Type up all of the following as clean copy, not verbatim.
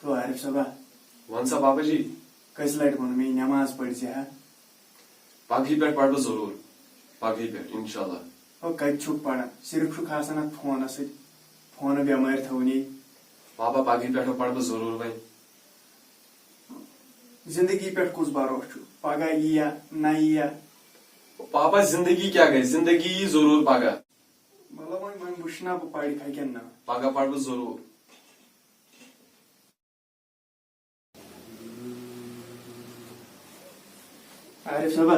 तो आरिफ साहब वन सा बाबा जी कस लट वो मे नमाज पढ़ हा पगही पे पढ़ जरूर पगही पे इंशाल्लाह और कत पढ़ान सिर्फ आसान फोन फोन बेमार थवनी पापा पगही पे पढ़ जरूर वह जिंदगी पे कुछ भरोस पगह यिया ना यिया पापा जिंदगी क्या गई जिंदगी जरूर पगह मतलब वो वुना बह पढ़ हकन ना पगह पढ़ जरूर आरिफ साहब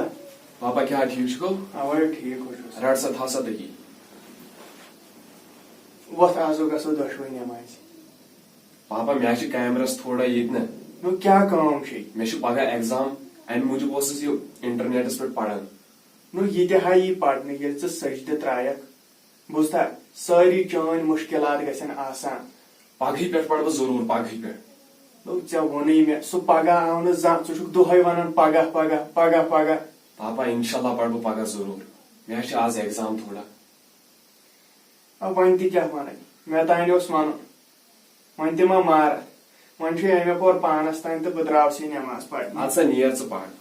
पापा क्या ठीक छो अवे ठीक रट सा था सा दही वत आजो गो दशवे नमाज पापा मे कैमरस थोड़ा ये नो क्या काम मे पगह एग्जाम अमि मूजूब इंटरनेटस पे पढ़ान नो ये हाई पढ़ने ये सजद त्रायक बुझता सारी चान मुश्किलात गसन आसान पगही पे पढ़ जरूर पगही पे नो ऐ वोन मे सह पगह आव न ज़ह दुहै वन पगह पगह पगह पगह पापा इंशाल्लाह पढ़ पगह जरूर मे आज एग्जाम थोड़ा अब वन क्या वन मे तान वन वन मा मार वन अमे पोर पानस तान तो बह द्रावस नमाज पढ़ अच्छा नियर च पढ़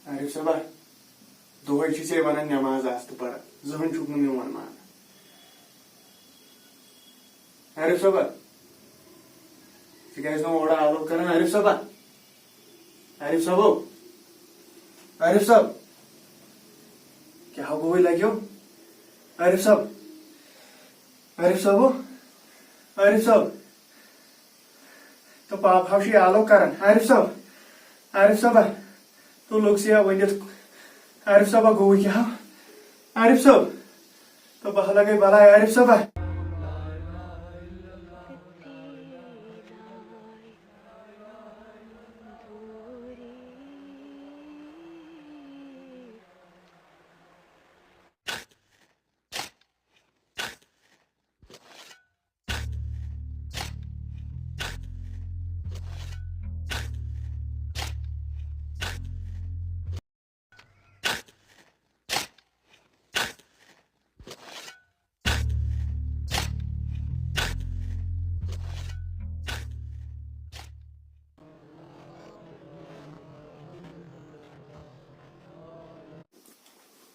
आरिफ साहब दुहै ऐ वन नमाज आस्त पढ़ जहन छुक मोन मान आरिफ साहब ओर आलो कर आरिफ साहब आरिफ साहब आरिफ साहब क्या गोई लग्यो आरिफ साहब आरिफ साहब आरिफ साहब तो पाप हाव आलो कर आरिफ साहब तो लोग से वन आरिफ साहब गो क्या आरिफ साहब तो बह लगे भला आरिफ साहब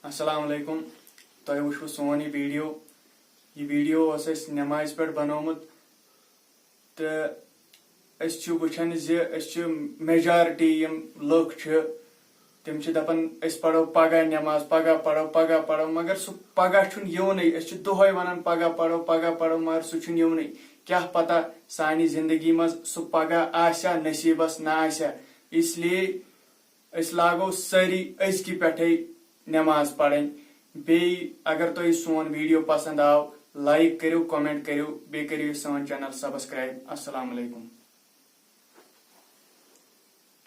अस्सलाम वालेकुम तुम वो सोन यह वीडियो नमाज पे बनोमुत तो वुचान मेजॉरिटी यम लुक तम दपान पढ़ो पगह नमाज पगह पढ़ो मगर सह पगह युन दुहै वन पगह पढ़ो मगर सह युन क्या पता सानी जिंदगी मज सह पगह आसा नसीबस ना आसा इसलिए लागो सारी अजकि पे नमाज पढ़न बे अगर तुम सोन वीडियो पसंद आव लाइक करो कमेंट करो बे करो सोन चैनल सब्सक्राइब। अस्सलाम वालेकुम।